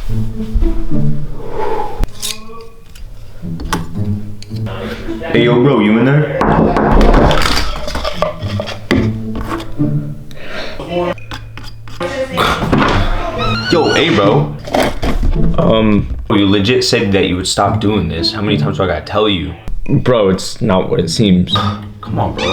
Hey, yo, bro, you in there? Yo, hey, bro. You legit said that you would stop doing this. How many times do I gotta tell you? Bro, it's not what it seems. Come on, bro.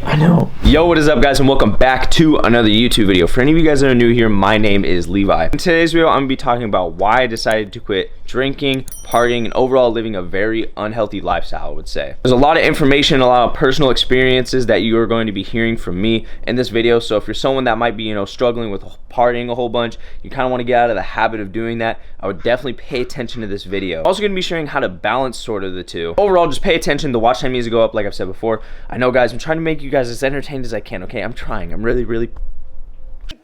I know. Yo, what is up, guys, and welcome back to another YouTube video. For any of you guys that are new here, my name is Levi. In today's video, I'm gonna be talking about why I decided to quit drinking, partying, and overall living a very unhealthy lifestyle, I would say. There's a lot of information, a lot of personal experiences that you are going to be hearing from me in this video. So if you're someone that might be, struggling with partying a whole bunch, you kind of want to get out of the habit of doing that, I would definitely pay attention to this video. I'm also going to be sharing how to balance sort of the two. Overall, just pay attention. The watch time needs to go up, like I've said before. I know, guys, I'm trying to make you guys as entertained as I can, okay? I'm trying. I'm really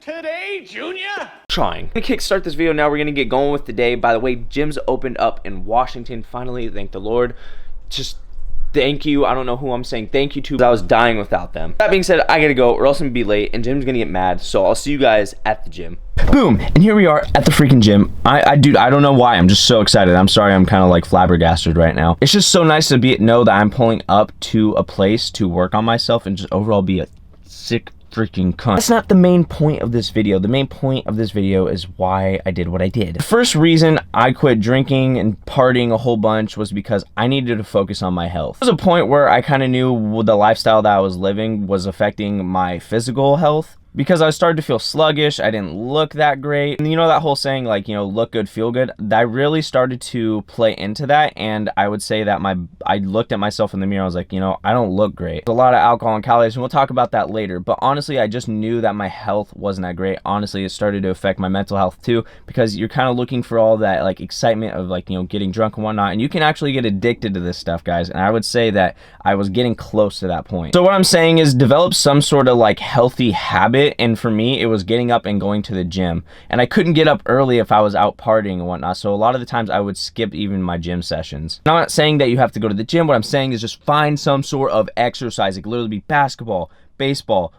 today, Junior. Trying. I'm gonna kickstart this video now. We're gonna get going with today. By the way, gyms opened up in Washington finally. Thank the Lord. Just thank you. I don't know who I'm saying thank you to. I was dying without them. That being said, I gotta go or else I'm gonna be late and Jim's gonna get mad. So I'll see you guys at the gym. Boom, and here we are at the freaking gym. Dude, I don't know why. I'm just so excited. I'm sorry, I'm kind of like flabbergasted right now. It's just so nice to know that I'm pulling up to a place to work on myself and just overall be a sick freaking cunt. That's not the main point of this video. The main point of this video is why I did what I did. The first reason I quit drinking and partying a whole bunch was because I needed to focus on my health. There was a point where I kind of knew the lifestyle that I was living was affecting my physical health, because I started to feel sluggish. I didn't look that great. And you know that whole saying, like, look good, feel good? I really started to play into that, and I would say that I looked at myself in the mirror. I was like, I don't look great. There's a lot of alcohol and calories, and we'll talk about that later. But honestly, I just knew that my health wasn't that great. Honestly, it started to affect my mental health too, because you're kind of looking for all that like excitement of like, getting drunk and whatnot. And you can actually get addicted to this stuff, guys. And I would say that I was getting close to that point. So what I'm saying is develop some sort of like healthy habit. And for me, it was getting up and going to the gym. And I couldn't get up early if I was out partying and whatnot. So a lot of the times I would skip even my gym sessions. Now, I'm not saying that you have to go to the gym. What I'm saying is just find some sort of exercise. It could literally be basketball, baseball,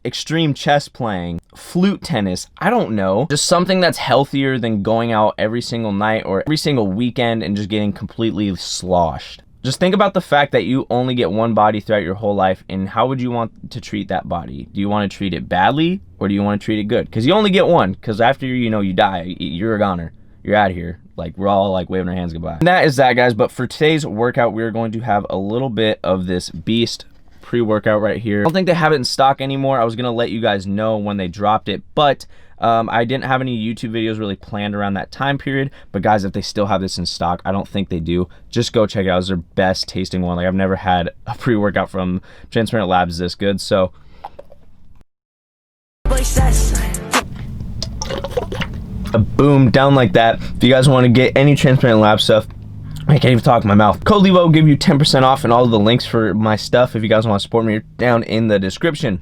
extreme chess playing, flute tennis, I don't know. Just something that's healthier than going out every single night or every single weekend and just getting completely sloshed. Just think about the fact that you only get one body throughout your whole life, and how would you want to treat that body? Do you want to treat it badly, or do you want to treat it good? Because you only get one, because after you die, you're a goner. You're out of here. Like, we're all like waving our hands goodbye. And that is that, guys. But for today's workout, we're going to have a little bit of this beast pre-workout right here. I don't think they have it in stock anymore. I was gonna let you guys know when they dropped it, but I didn't have any YouTube videos really planned around that time period. But guys, if they still have this in stock, I don't think they do, just go check it out. It's their best tasting one. Like, I've never had a pre-workout from Transparent Labs this good. So boom, down like that. If you guys want to get any Transparent Lab stuff, I can't even talk in my mouth. Code Levo will give you 10% off, and all of the links for my stuff, if you guys want to support me, are down in the description.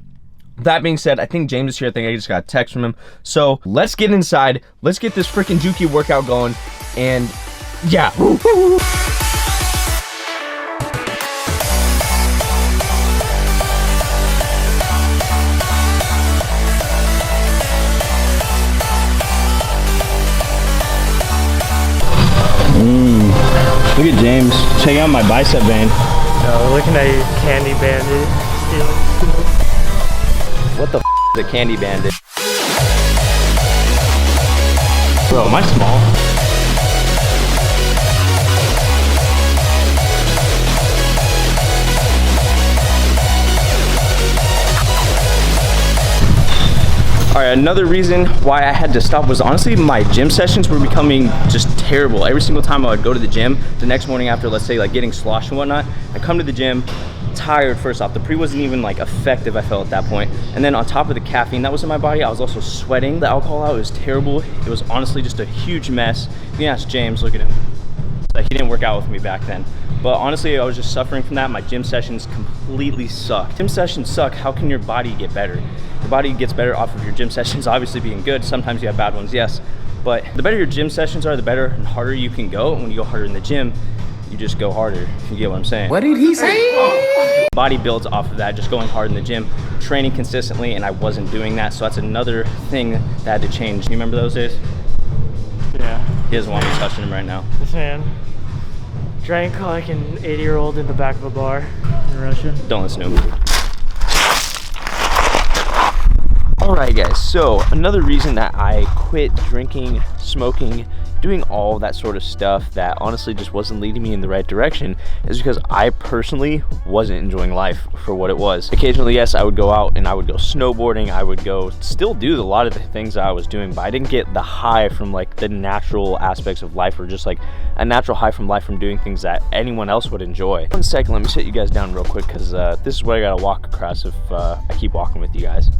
That being said, I think James is here. I think I just got a text from him. So let's get inside. Let's get this freaking Juki workout going. And yeah. Look at James. Check out my bicep band. No, looking at your candy bandit. What the is a candy bandit? Bro, am I small? All right, another reason why I had to stop was honestly my gym sessions were becoming just terrible. Every single time I would go to the gym, the next morning after, let's say, like getting sloshed and whatnot, I come to the gym tired. First off, the pre wasn't even like effective, I felt, at that point. And then on top of the caffeine that was in my body, I was also sweating the alcohol out. It was terrible. It was honestly just a huge mess. You can ask James, look at him. Like, he didn't work out with me back then. But honestly, I was just suffering from that. My gym sessions completely sucked. Gym sessions suck. How can your body get better? Your body gets better off of your gym sessions obviously being good. Sometimes you have bad ones, yes. But the better your gym sessions are, the better and harder you can go. And when you go harder in the gym, you just go harder, if you get what I'm saying. What did he say? Body builds off of that, just going hard in the gym, training consistently, and I wasn't doing that. So that's another thing that had to change. You remember those days? Yeah. He doesn't want me touching him right now. This man drank like an 80-year-old in the back of a bar in Russia. Don't listen to him. Alright guys, so another reason that I quit drinking, smoking, doing all that sort of stuff that honestly just wasn't leading me in the right direction is because I personally wasn't enjoying life for what it was. Occasionally, yes, I would go out and I would go snowboarding, I would go still do a lot of the things that I was doing, but I didn't get the high from like the natural aspects of life, or just like a natural high from life from doing things that anyone else would enjoy. 1 second, let me sit you guys down real quick, because this is what I gotta walk across if I keep walking with you guys.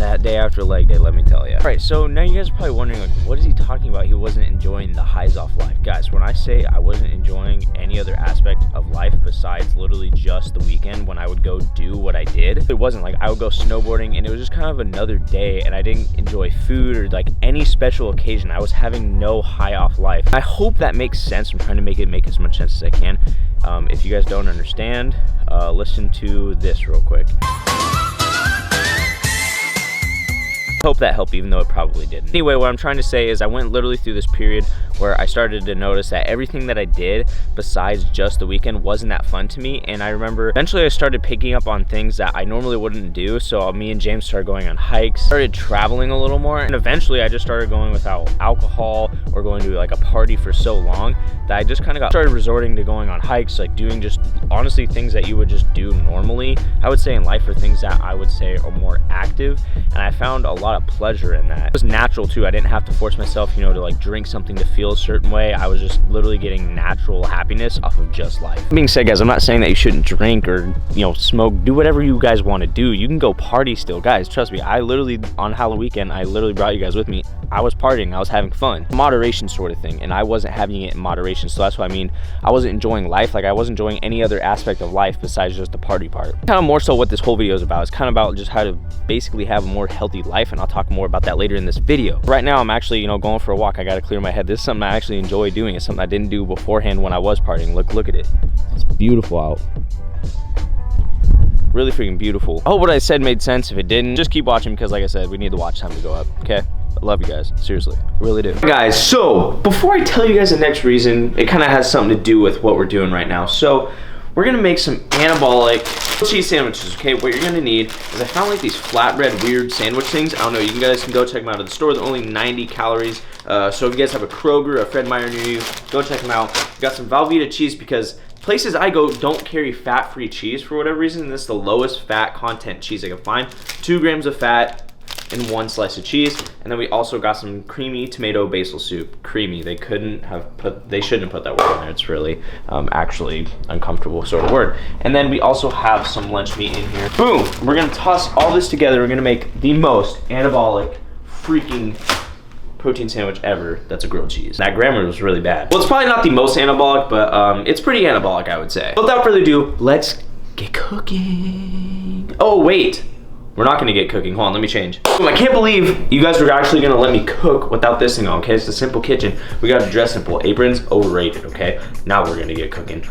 That day after leg day, let me tell you. All right, so now you guys are probably wondering, like, what is he talking about? He wasn't enjoying the highs off life. Guys, when I say I wasn't enjoying any other aspect of life besides literally just the weekend when I would go do what I did, it wasn't like I would go snowboarding and it was just kind of another day, and I didn't enjoy food or like any special occasion. I was having no high off life. I hope that makes sense. I'm trying to make it make as much sense as I can. If you guys don't understand, listen to this real quick. Hope that helped, even though it probably didn't. Anyway, what I'm trying to say is I went literally through this period where I started to notice that everything that I did besides just the weekend wasn't that fun to me. And I remember eventually I started picking up on things that I normally wouldn't do. So me and James started going on hikes, started traveling a little more, and eventually I just started going without alcohol or going to like a party for so long that I just kind of started resorting to going on hikes, like doing just honestly things that you would just do normally, I would say, in life, or things that I would say are more active. And I found a lot of pleasure in that. It was natural too. I didn't have to force myself, you know, to like drink something to feel a certain way. I was just literally getting natural happiness off of just life. That being said, guys, I'm not saying that you shouldn't drink or, you know, smoke, do whatever you guys want to do. You can go party still. Guys, trust me, I literally, on Halloween weekend, I literally brought you guys with me. I was partying, I was having fun. Moderation sort of thing, and I wasn't having it in moderation, so that's what I mean. I wasn't enjoying life, like I wasn't enjoying any other aspect of life besides just the party part. Kind of more so what this whole video is about. It's kind of about just how to basically have a more healthy life, and I'll talk more about that later in this video. Right now, I'm actually, you know, going for a walk. I gotta clear my head. This is something I actually enjoy doing. It's something I didn't do beforehand when I was partying. Look at it. It's beautiful out. Really freaking beautiful. I hope what I said made sense. If it didn't, just keep watching, because like I said, we need the watch time to go up, okay? I love you guys, seriously, I really do. Guys, so before I tell you guys the next reason, it kind of has something to do with what we're doing right now. So we're gonna make some anabolic cheese sandwiches, okay? What you're gonna need is, I found like these flatbread weird sandwich things. I don't know, you guys can go check them out at the store. They're only 90 calories. So if you guys have a Kroger, a Fred Meyer near you, go check them out. Got some Velveeta cheese, because places I go don't carry fat-free cheese for whatever reason. This is the lowest fat content cheese I can find. 2 grams of fat in 1 slice of cheese. And then we also got some creamy tomato basil soup. Creamy, they shouldn't have put that word in there. It's really actually uncomfortable sort of word. And then we also have some lunch meat in here. Boom, we're gonna toss all this together. We're gonna make the most anabolic freaking protein sandwich ever. That's a grilled cheese. That grammar was really bad. Well, it's probably not the most anabolic, but it's pretty anabolic, I would say. Without further ado, let's get cooking. Oh wait, we're not gonna get cooking. Hold on, let me change. I can't believe you guys were actually gonna let me cook without this thing on, okay? It's a simple kitchen. We gotta dress simple. Aprons, overrated, okay? Now we're gonna get cooking.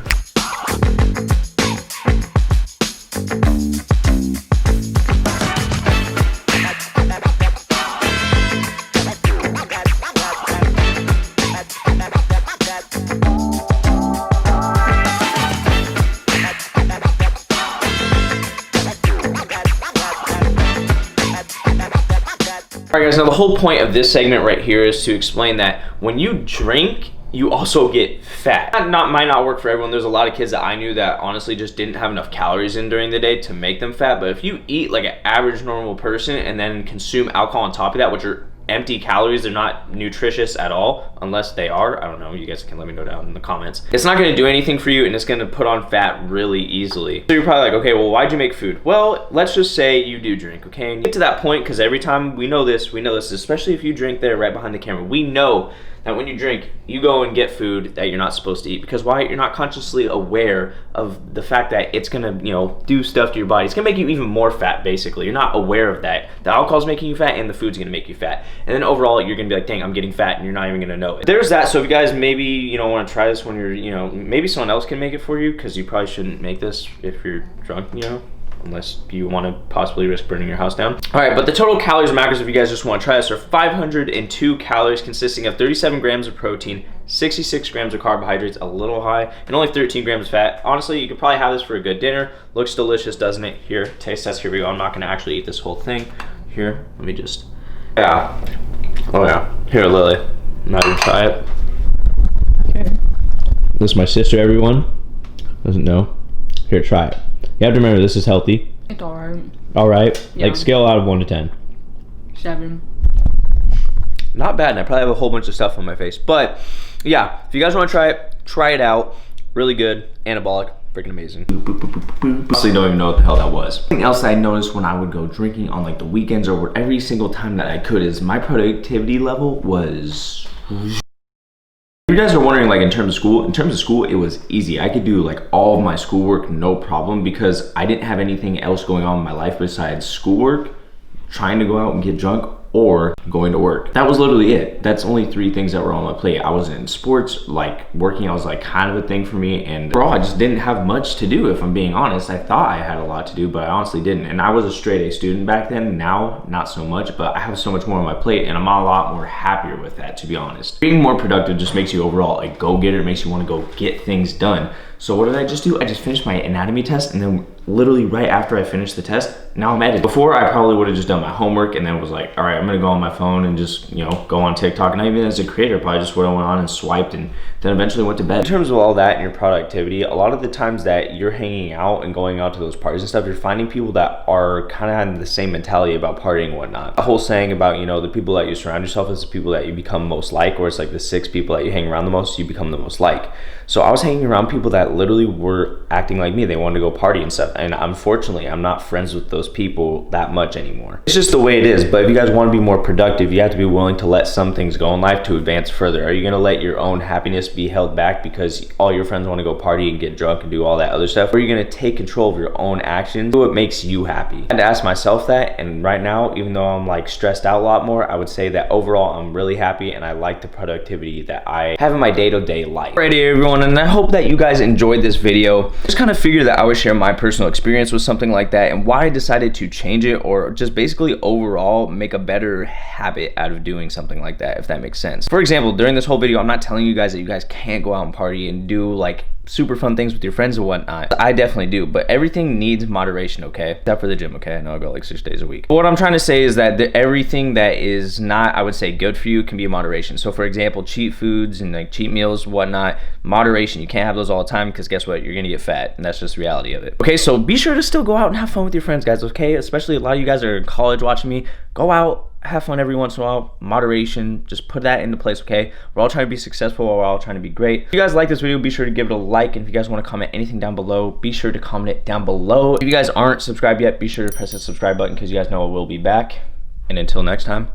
Alright guys, now the whole point of this segment right here is to explain that when you drink, you also get fat. That might not work for everyone. There's a lot of kids that I knew that honestly just didn't have enough calories in during the day to make them fat. But if you eat like an average normal person and then consume alcohol on top of that, which are empty calories, they're not nutritious at all, unless they are. I don't know, you guys can let me know down in the comments. It's not gonna do anything for you, and it's gonna put on fat really easily. So you're probably like, okay, well, why'd you make food? Well, let's just say you do drink, okay? And get to that point, because every time we know this, especially if you drink there right behind the camera, we know that when you drink, you go and get food that you're not supposed to eat. Because why? You're not consciously aware of the fact that it's gonna, do stuff to your body. It's gonna make you even more fat, basically. You're not aware of that. The alcohol's making you fat and the food's gonna make you fat. And then overall, you're gonna be like, dang, I'm getting fat, and you're not even gonna know it. There's that. So if you guys maybe, wanna try this when you're, maybe someone else can make it for you, because you probably shouldn't make this if you're drunk, unless you want to possibly risk burning your house down. All right, but the total calories and macros, if you guys just want to try this, are 502 calories, consisting of 37 grams of protein, 66 grams of carbohydrates, a little high, and only 13 grams of fat. Honestly, you could probably have this for a good dinner. Looks delicious, doesn't it? Here, taste test, here we go. I'm not gonna actually eat this whole thing. Here, let me just, yeah. Oh yeah, here, Lily, I'm not gonna try it. Okay. This is my sister, everyone. Doesn't know. Here, try it. You have to remember, this is healthy. It's alright. Alright? Yeah. Like, scale out of 1 to 10. 7. Not bad, and I probably have a whole bunch of stuff on my face. But, yeah, if you guys want to try it out. Really good, anabolic, freaking amazing. Honestly, don't even know what the hell that was. Something else that I noticed when I would go drinking on like the weekends or every single time that I could is my productivity level was... If you guys are wondering, like in terms of school, it was easy. I could do like all of my schoolwork no problem because I didn't have anything else going on in my life besides schoolwork, trying to go out and get drunk, or going to work. That was literally it. That's only 3 things that were on my plate. I was in sports, like working, I was like kind of a thing for me, and overall I just didn't have much to do, if I'm being honest. I thought I had a lot to do, but I honestly didn't. And I was a straight A student back then. Now, not so much, but I have so much more on my plate, and I'm a lot more happier with that, to be honest. Being more productive just makes you overall a go-getter, makes you want to go get things done. So what did I just do? I just finished my anatomy test, and then literally right after I finished the test, now I'm editing. Before, I probably would have just done my homework and then was like, all right, I'm gonna go on my phone and just, go on TikTok. And even as a creator, probably just would have went on and swiped and then eventually went to bed. In terms of all that and your productivity, a lot of the times that you're hanging out and going out to those parties and stuff, you're finding people that are kind of having the same mentality about partying and whatnot. The whole saying about, the people that you surround yourself with is the people that you become most like, or it's like the 6 people that you hang around the most, you become the most like. So I was hanging around people that literally were acting like me. They wanted to go party and stuff. And unfortunately, I'm not friends with those people that much anymore. It's just the way it is. But if you guys want to be more productive, you have to be willing to let some things go in life to advance further. Are you going to let your own happiness be held back because all your friends want to go party and get drunk and do all that other stuff? Or are you going to take control of your own actions, do what makes you happy? I had to ask myself that. And right now, even though I'm like stressed out a lot more, I would say that overall, I'm really happy and I like the productivity that I have in my day-to-day life. Alrighty, everyone. And I hope that you guys enjoyed this video. Just kind of figured that I would share my personal experience with something like that and why I decided to change it, or just basically overall make a better habit out of doing something like that, if that makes sense. For example, during this whole video, I'm not telling you guys that you guys can't go out and party and do like super fun things with your friends and whatnot. I definitely do, but everything needs moderation, okay? Except for the gym, okay? I know I go like 6 days a week. But what I'm trying to say is that everything that is not, I would say, good for you can be in moderation. So for example, cheat foods and like cheat meals, whatnot, moderation. You can't have those all the time because guess what? You're gonna get fat, and that's just the reality of it. Okay, so be sure to still go out and have fun with your friends, guys, okay? Especially a lot of you guys are in college watching me. Go out, have fun every once in a while. Moderation, just put that into place, okay? We're all trying to be successful, we're all trying to be great. If you guys like this video, be sure to give it a like, and if you guys want to comment anything down below, be sure to comment it down below. If you guys aren't subscribed yet, be sure to press the subscribe button because you guys know I will be back. And until next time.